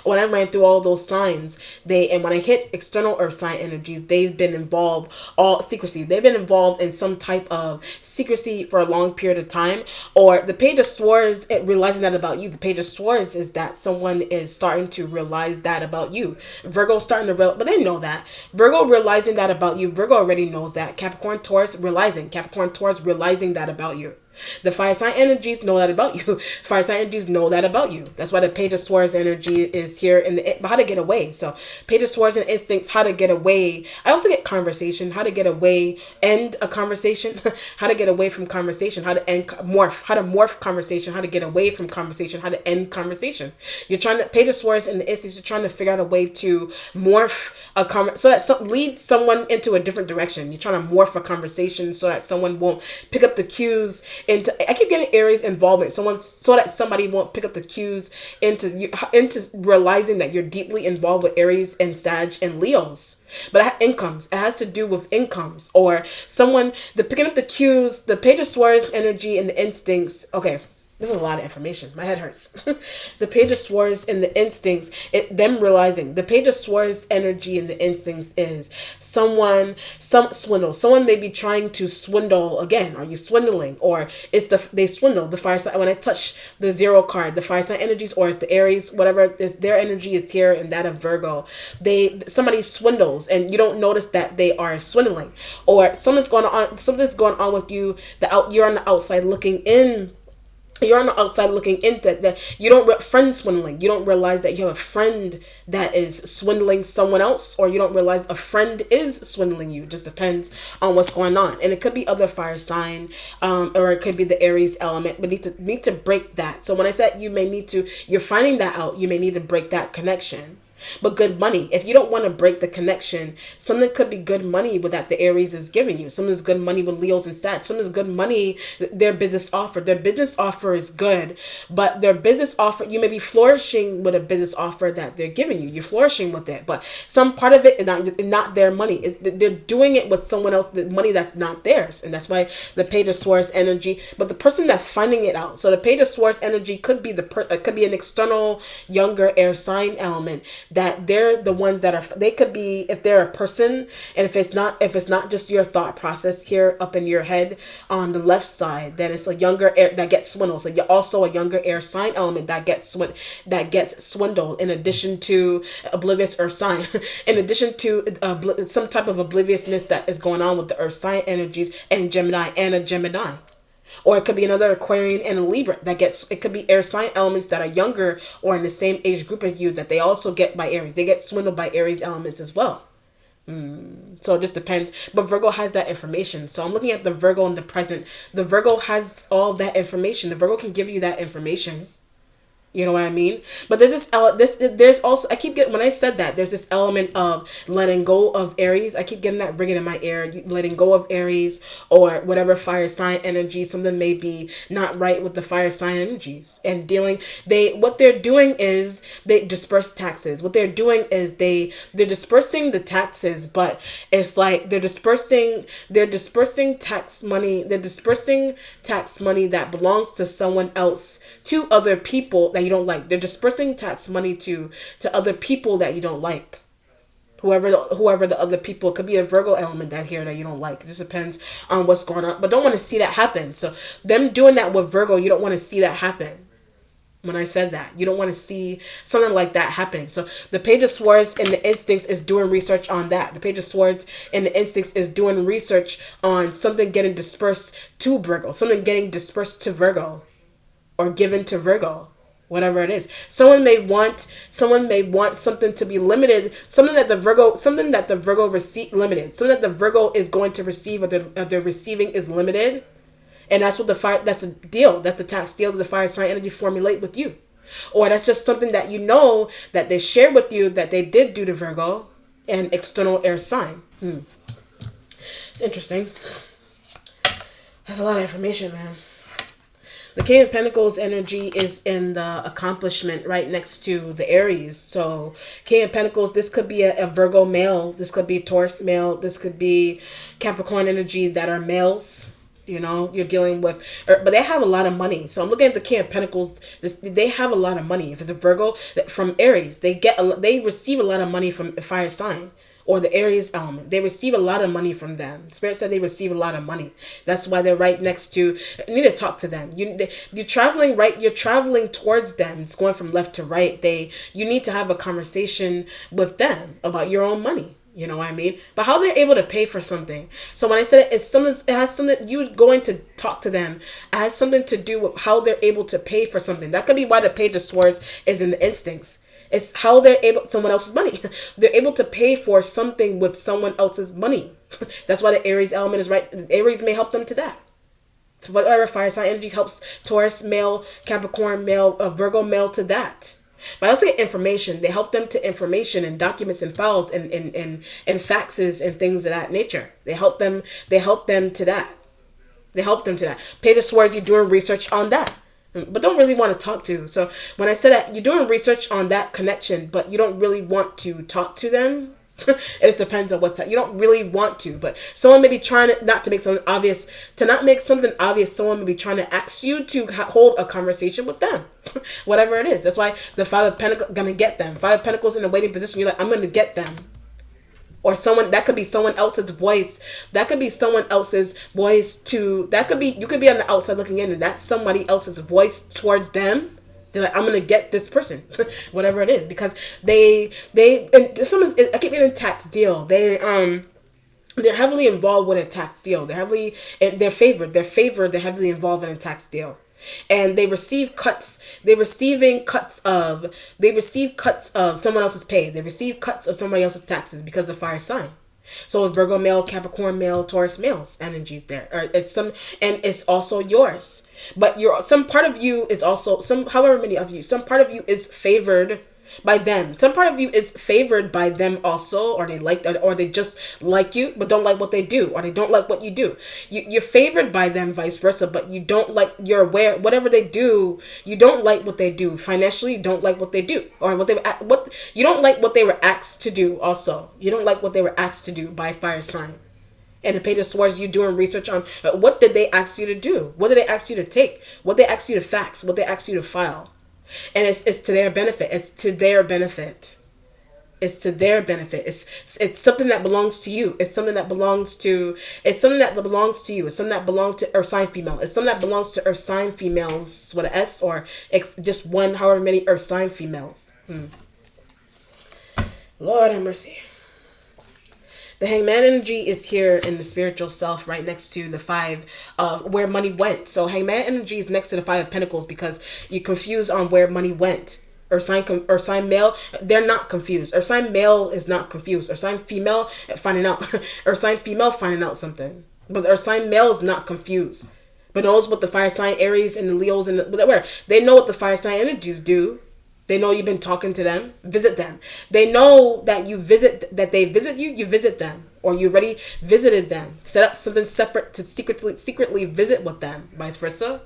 when I ran through all those signs, and when I hit external earth sign energies, they've been involved, all secrecy. They've been involved in some type of secrecy for a long period of time. Or the Page of Swords, realizing that about you. The Page of Swords is that someone is starting to realize that about you. Virgo starting to but they know that. Virgo realizing that about you. Virgo already knows that. Capricorn Taurus realizing that about you. The fire sign energies know that about you. Fire sign energies know that about you. That's why the Page of Swords energy is here in how to get away. So Page of Swords and Instincts, how to get away. I also get conversation, how to get away, end a conversation, how to get away from conversation, how to morph conversation, how to get away from conversation, how to end conversation. You're trying to, Page of Swords and the Instincts, you're trying to figure out a way to morph a so that lead someone into a different direction. You're trying to morph a conversation so that someone won't pick up the cues into, I keep getting Aries involvement. Someone, so that somebody won't pick up the cues into you, into realizing that you're deeply involved with Aries and Sag and Leos. But incomes, it has to do with incomes, or someone, the picking up the cues, the Page of Swords energy and the instincts. Okay, this is a lot of information. My head hurts. The Page of Swords and the instincts, them realizing the Page of Swords energy and the instincts is some swindle. Someone may be trying to swindle again. Are you swindling? Or it's they swindle the fire sign. When I touch the zero card, the fire sign energies, or it's the Aries, whatever is their energy is here, and that of Virgo. Somebody swindles and you don't notice that they are swindling. Or something's going on with you. You're on the outside looking in. You're on the outside looking into that. You don't friend swindling. You don't realize that you have a friend that is swindling someone else, or you don't realize a friend is swindling you. It just depends on what's going on, and it could be other fire sign, or it could be the Aries element. But need to break that. So when I said you're finding that out, you may need to break that connection. But good money, if you don't want to break the connection, something could be good money with that the Aries is giving you. Something's good money with Leos and Sag. Something's good money, their business offer is good, but their business offer, you may be flourishing with a business offer that they're giving you. You're flourishing with it, but some part of it is not their money. They're doing it with someone else, the money that's not theirs, and that's why the Page of Swords energy. But the person that's finding it out, so the Page of Swords energy could be could be an external younger air sign element, that they're the ones that are, they could be, if they're a person, and if it's not just your thought process here up in your head on the left side, then it's a younger air that gets swindled. So you're also a younger air sign element that gets swindled, in addition to oblivious earth sign, in addition to some type of obliviousness that is going on with the earth sign energies and a Gemini. Or it could be another Aquarian and a Libra it could be air sign elements that are younger or in the same age group as you, that they also get by Aries. They get swindled by Aries elements as well. So it just depends. But Virgo has that information. So I'm looking at the Virgo in the present. The Virgo has all that information. The Virgo can give you that information. You know what I mean? But there's there's also, I keep getting, when I said that, there's this element of letting go of Aries. I keep getting that ringing in my ear, letting go of Aries or whatever fire sign energy. Something may be not right with the fire sign energies, and what they're doing is they disperse taxes. What they're doing is they're dispersing the taxes, but it's like they're dispersing tax money. They're dispersing tax money that belongs to someone else, to other people that you don't like. They're dispersing tax money to other people that you don't like. Whoever the other people, could be a Virgo element that you don't like. It just depends on what's going on. But don't want to see that happen. So them doing that with Virgo, you don't want to see that happen. When I said that, you don't want to see something like that happening. So the Page of Swords and the instincts is doing research on that. The Page of Swords and the instincts is doing research on something getting dispersed to Virgo, something getting dispersed to Virgo, or given to Virgo. Whatever it is, someone may want something to be limited, something that the Virgo receive limited, something that the Virgo is going to receive, or they're receiving is limited, and that's what that's a deal. That's the tax deal that the fire sign energy formulate with you, or that's just something that that they share with you that they did do to Virgo and external air sign. It's interesting. That's a lot of information, man. The King of Pentacles energy is in the accomplishment right next to the Aries. So King of Pentacles, this could be a Virgo male. This could be Taurus male. This could be Capricorn energy that are males. You're dealing with, but they have a lot of money. So I'm looking at the King of Pentacles. They have a lot of money. If it's a Virgo from Aries, they receive a lot of money from a fire sign, or the Aries element. They receive a lot of money from them. Spirit said they receive a lot of money. That's why they're right next to. You need to talk to them. You're traveling right. You're traveling towards them. It's going from left to right. You need to have a conversation with them about your own money. You know what I mean? But how they're able to pay for something. So when I said it has something, you going to talk to them. It has something to do with how they're able to pay for something. That could be why the Page of Swords is in the instincts. It's how they're able, someone else's money. They're able to pay for something with someone else's money. That's why the Aries element is right. Aries may help them to that. So whatever fire sign energy helps Taurus male, Capricorn male, Virgo male to that. But I also get information. They help them to information and documents and files and faxes and things of that nature. They help them to that. They help them to that. Page of Swords, you're doing research on that, but don't really want to talk to. So when I said that you're doing research on that connection, but you don't really want to talk to them, it just depends on what's that. You don't really want to, but someone may be trying to, not to make something obvious, to not make something obvious, someone may be trying to ask you to hold a conversation with them. Whatever it is. That's why the Five of Pentacles, gonna get them. Five of Pentacles in a waiting position, you're like, I'm gonna get them. Or someone, that could be someone else's voice. That could be someone else's voice to, that could be, you could be on the outside looking in and that's somebody else's voice towards them. They're like, I'm going to get this person, whatever it is, because and some, I keep getting a tax deal. They're heavily involved with a tax deal. They're heavily involved in a tax deal. And they receive cuts. They receive cuts of someone else's pay. They receive cuts of somebody else's taxes because of fire sign. So Virgo male, Capricorn male, Taurus males energies there. Or it's also yours. But some part of you is also some part of you is favored by them. Some part of you is favored by them also, or they just like you but don't like what they do, or they don't like what you do. You're favored by them, vice versa, but you don't like, you're aware whatever they do, you don't like what they do financially. You don't like what they do, or you don't like what they were asked to do. Also, you don't like what they were asked to do by fire sign. And the Page of Swords, you doing research on what did they ask you to do, what did they ask you to take, what they asked you to fax, what they asked you to file. And it's to their benefit. It's to their benefit. It's to their benefit. It's something that belongs to you. It's something that belongs to you. It's something that belongs to Earth sign female. It's something that belongs to Earth sign females with an S, or just one, however many Earth sign females. Lord have mercy. The Hangman energy is here in the spiritual self, right next to the Five of where money went. So Hangman energy is next to the Five of Pentacles because you're confused on where money went. Earth sign male, they're not confused. Earth sign male is not confused. Earth sign female finding out. Earth sign female finding out something. But Earth sign male is not confused. But knows what the fire sign Aries and the Leos and whatever. They know what the fire sign energies do. They know you've been talking to them. Visit them. They know that they visit you. You visit them, or you already visited them. Set up something separate to secretly visit with them. Vice versa,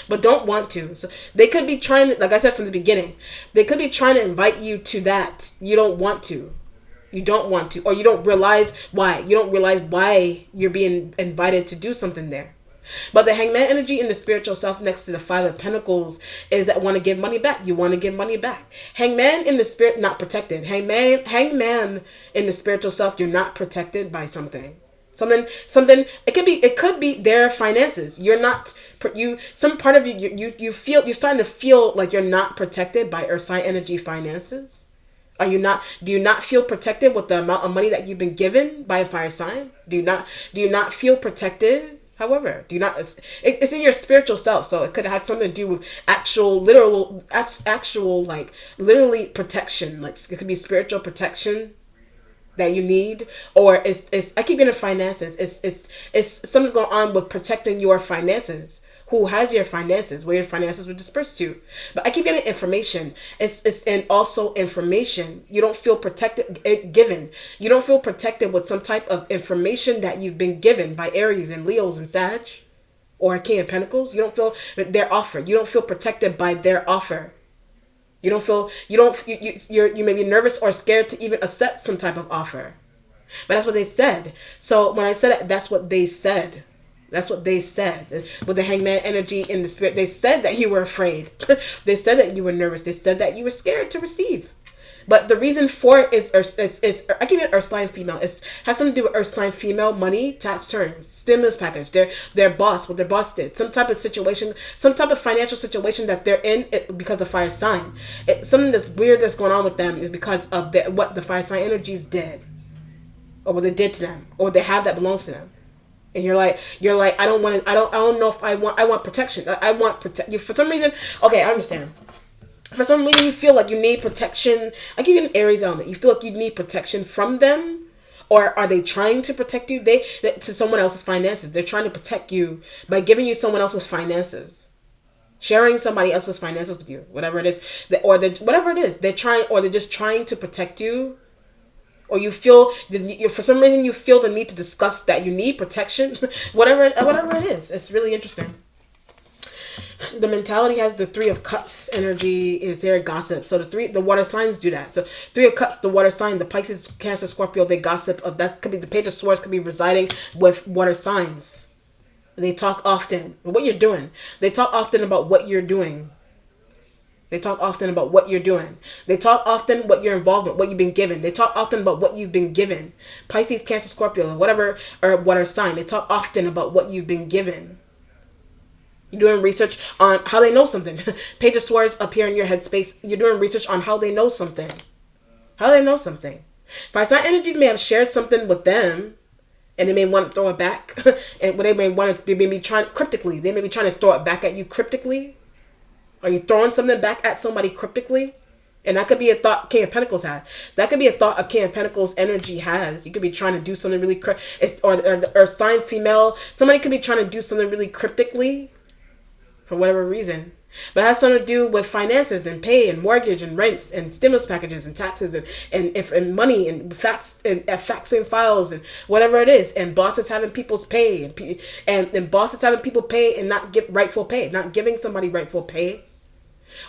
but don't want to. So they could be trying to, like I said from the beginning, they could be trying to invite you to that. You don't want to. You don't want to, or you don't realize why. You don't realize why you're being invited to do something there. But the Hangman energy in the spiritual self next to the Five of Pentacles is that want to give money back. You want to give money back. Hangman in the spirit, not protected. Hangman in the spiritual self, you're not protected by something. Something. It could be their finances. You're not. Some part of you feel, you're starting to feel like you're not protected by Earth sign energy finances. Are you not? Do you not feel protected with the amount of money that you've been given by a fire sign? Do you not feel protected? However, do you not? It's in your spiritual self, so it could have something to do with actual, literally protection. Like it could be spiritual protection that you need, or it's. I keep getting finances. It's something going on with protecting your finances. Who has your finances? Where your finances were dispersed to? But I keep getting information. It's and also information. You don't feel protected given. You don't feel protected with some type of information that you've been given by Aries and Leos and Sag, or King of Pentacles. You don't feel their offer. You don't feel protected by their offer. You may be nervous or scared to even accept some type of offer. But that's what they said. So when I said it, that's what they said. That's what they said. With the Hangman energy in the spirit, they said that you were afraid. They said that you were nervous. They said that you were scared to receive. But the reason for it is I keep it Earth sign female. It has something to do with Earth sign female, money, tax terms, stimulus package, their boss, what their boss did, some type of situation, some type of financial situation that they're in because of fire sign. Something that's weird that's going on with them is because of what the fire sign energies did, or what they did to them, or what they have that belongs to them. And you're like, I don't know if I want protection. I want you for some reason. Okay, I understand. For some reason, you feel like you need protection. I give you an Aries element. You feel like you need protection from them, or are they trying to protect you? To someone else's finances. They're trying to protect you by giving you someone else's finances, sharing somebody else's finances with you. Whatever it is, whatever it is, they're trying, or they're just trying to protect you or you feel for some reason you feel the need to discuss that you need protection, whatever it is. It's really interesting. The mentality has the Three of Cups energy is there, gossip. So the water signs do that. So Three of Cups, the water sign, the Pisces, Cancer, Scorpio, they gossip. Of that could be the Page of Swords could be residing with water signs. They talk often. What you're doing. They talk often about what you're doing. They talk often about what you're doing. They talk often what you're involved with, what you've been given. They talk often about what you've been given. Pisces, Cancer, Scorpio, whatever, or water sign. They talk often about what you've been given. You're doing research on how they know something. Page of Swords up here in your headspace. You're doing research on how they know something. How they know something. Fire sign energies may have shared something with them, and they may want to throw it back. And what they may be trying cryptically. They may be trying to throw it back at you cryptically. Are you throwing something back at somebody cryptically? And that could be a thought King of Pentacles had. That could be a thought a King of Pentacles energy has. You could be trying to do something really or sign female. Somebody could be trying to do something really cryptically for whatever reason. But it has something to do with finances and pay and mortgage and rents and stimulus packages and taxes and money and faxing files and whatever it is. And bosses having people's pay and bosses having people pay and not give rightful pay, not giving somebody rightful pay.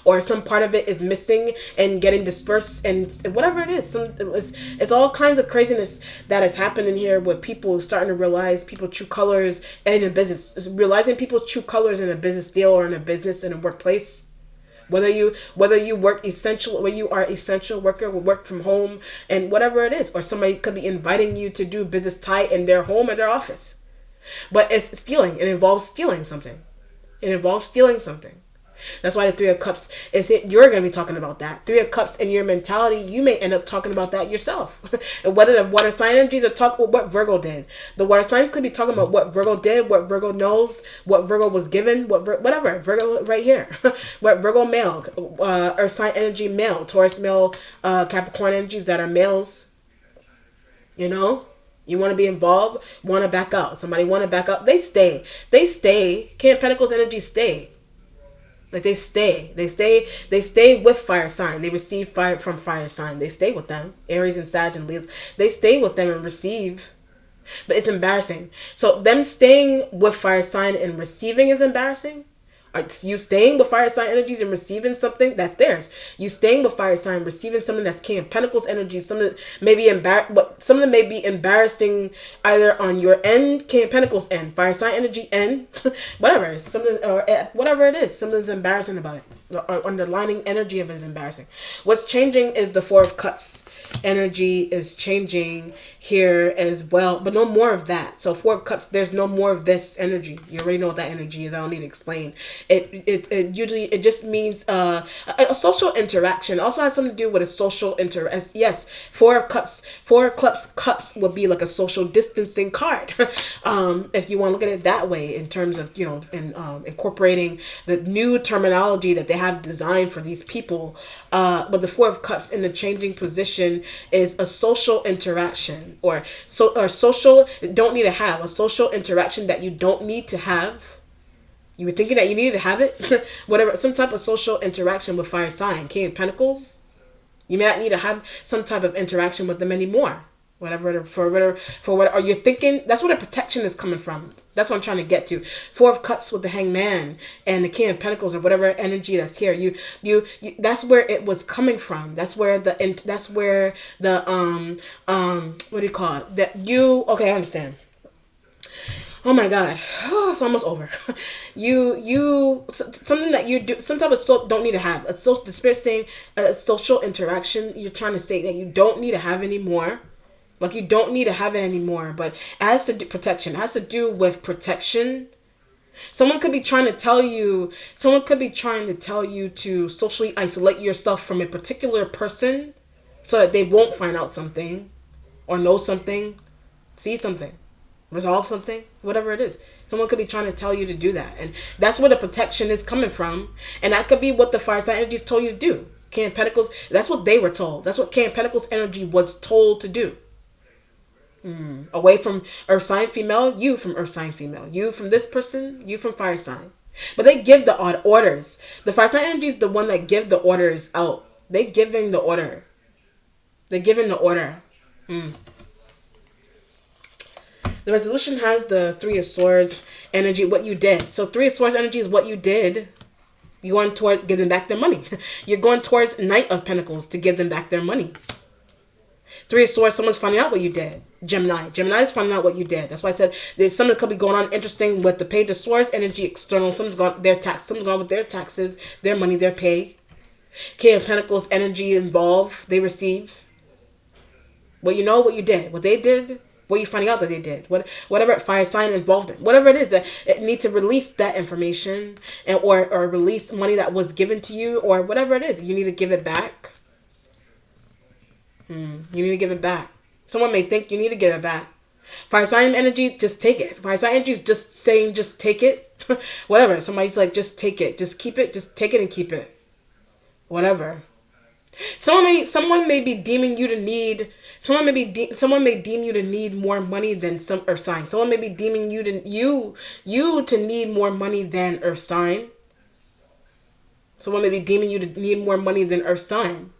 Or some part of it is missing and getting dispersed and whatever it is. It's all kinds of craziness that is happening here with people starting to realize people's true colors and in business. Realizing people's true colors in a business deal or in a business in a workplace. Whether you work essential, where you are essential worker, will work from home and whatever it is. Or somebody could be inviting you to do business tie in their home or their office. But it's stealing. It involves stealing something. It involves stealing something. That's why the Three of Cups is it. You're going to be talking about that. Three of Cups in your mentality, you may end up talking about that yourself. And whether the water sign energies are talking about what Virgo did. The water signs could be talking about what Virgo did, what Virgo knows, what Virgo was given, whatever. Virgo right here. What Virgo male, Earth sign energy male, Taurus male, Capricorn energies that are males. You know? You want to be involved, want to back out. Somebody want to back out. They stay. King of Pentacles energy stay. Like they stay with fire sign. They receive fire from fire sign. They stay with them. Aries and Sag and Leos. They stay with them and receive. But it's embarrassing. So them staying with fire sign and receiving is embarrassing. You staying with fire sign energies and receiving something that's theirs. You staying with fire sign, receiving something that's King of Pentacles energy. Something may be something may be embarrassing either on your end, King of Pentacles end, fire sign energy end, whatever. Something or whatever it is, something's embarrassing about it. The underlining energy of it is embarrassing. What's changing is the Four of Cups energy is changing here as well, but no more of that. So Four of Cups, there's no more of this energy. You already know what that energy is. I don't need to explain. It usually just means a social interaction. Also has something to do with a social interaction. Yes, Four of Cups would be like a social distancing card. If you want to look at it that way, in terms of incorporating the new terminology that they have designed for these people. But the Four of Cups in the changing position is a social interaction or social don't need to have a social interaction that you don't need to have. You were thinking that you needed to have it. Whatever, some type of social interaction with fire sign, King of Pentacles. You may not need to have some type of interaction with them anymore. For what are you thinking? That's where the protection is coming from. That's what I'm trying to get to. Four of Cups with the Hangman and the King of Pentacles or whatever energy that's here. You that's where it was coming from. That's where the what do you call it? Okay, I understand. Oh my God, it's almost over. Something that you do, some type of don't need to have. The spirit saying a social interaction. You're trying to say that you don't need to have anymore. Like you don't need to have it anymore, but as to do protection, it has to do with protection. Someone could be trying to tell you to socially isolate yourself from a particular person so that they won't find out something or know something, see something, resolve something, whatever it is. Someone could be trying to tell you to do that. And that's where the protection is coming from. And that could be what the fire sign energies told you to do. King of Pentacles, that's what they were told. That's what King of Pentacles energy was told to do. Away from Earth sign female, you from Earth sign female, you from this person, you from fire sign. But they give the odd orders. The fire sign energy is the one that give the orders out. They giving the order. They're giving the order. The resolution has the Three of Swords energy, what you did. So Three of Swords energy is what you did. You're going towards giving back their money. You're going towards Knight of Pentacles to give them back their money. Three of Swords, someone's finding out what you did. Gemini. Gemini is finding out what you did. That's why I said there's something that could be going on interesting with the Page of Swords energy external. Someone's gone their tax. Someone's gone with their taxes, their money, their pay. King of Pentacles energy involved. They receive. What you know, what you did, what they did, what you finding out that they did, whatever fire sign involvement, whatever it is, that it need to release that information and or release money that was given to you or whatever it is. You need to give it back. You need to give it back. Someone may think you need to give it back. Fire sign energy, just take it. Fire sign energy is just saying, just take it. Whatever. Somebody's like, just take it. Just keep it. Just take it and keep it. Whatever. Someone may be deeming you to need. Someone may deem you to need more money than some Earth sign. Someone may be deeming you to need more money than Earth sign. Someone may be deeming you to need more money than Earth sign.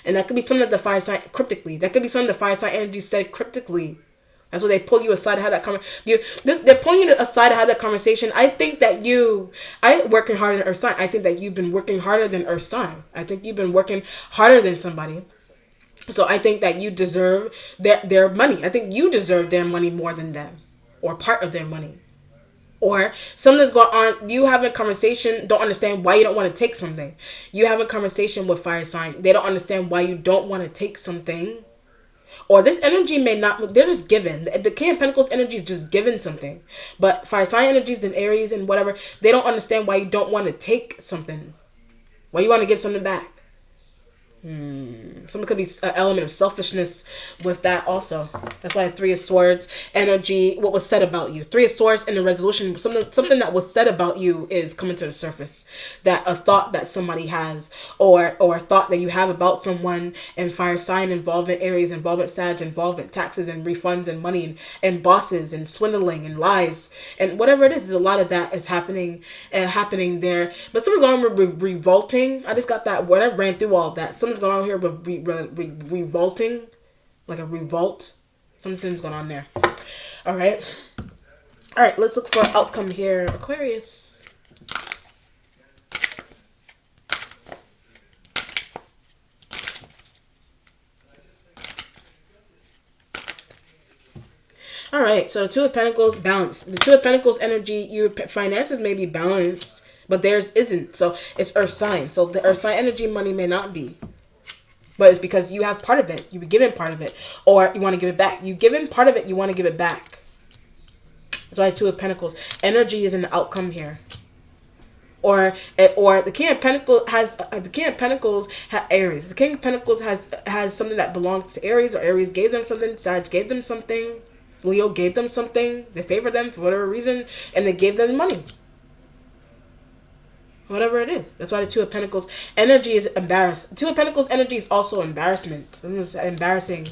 And that could be something that the fire sign cryptically. That could be something the fire sign energy said cryptically. That's what they pull you aside to have that conversation. They're pulling you aside to have that conversation. I think that I working harder than Earth sign. I think that you've been working harder than Earth sign. I think you've been working harder than somebody. So I think that you deserve their money. I think you deserve their money more than them, or part of their money. Or something's going on. You have a conversation, don't understand why you don't want to take something. You have a conversation with fire sign. They don't understand why you don't want to take something. Or this energy may not, they're just given. The King of Pentacles energy is just given something. But fire sign energies and Aries and whatever, they don't understand why you don't want to take something. Why you want to give something back. Something could be an element of selfishness with that also. That's why Three of Swords energy, what was said about you. Three of Swords in the resolution, something that was said about you is coming to the surface. That a thought that somebody has or a thought that you have about someone, and fire sign involvement, Aries involvement, Sag involvement, taxes and refunds and money and bosses and swindling and lies and whatever it is a lot of that is happening there. But something's going on with revolting. I just got that when I ran through all of that. Something's going on here with revolting, like a revolt. Something's going on there. All right, let's look for outcome here, Aquarius. All right, so the Two of Pentacles, balance. The Two of Pentacles energy, your finances may be balanced, but theirs isn't. So it's Earth sign. So the Earth sign energy money may not be. But it's because you have part of it. You were given part of it. Or you want to give it back. You've given part of it, you want to give it back. That's why Two of Pentacles. Energy is an outcome here. Or the King of Pentacles has Aries. The King of Pentacles has something that belongs to Aries, or Aries gave them something, Sag gave them something, Leo gave them something, they favored them for whatever reason, and they gave them money. Whatever it is. That's why the Two of Pentacles energy is embarrassed. Two of Pentacles energy is also embarrassment. Something's embarrassing.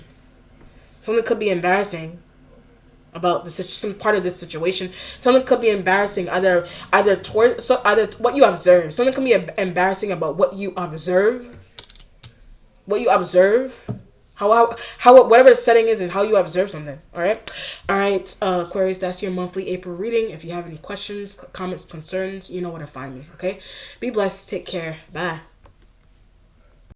Something could be embarrassing about some part of this situation. Something could be embarrassing either what you observe. Something could be embarrassing about what you observe. What you observe. How whatever the setting is and how you observe something. All right, Aquarius, that's your monthly April reading. If you have any questions, comments, concerns, you know where to find me. Okay, be blessed, take care, bye.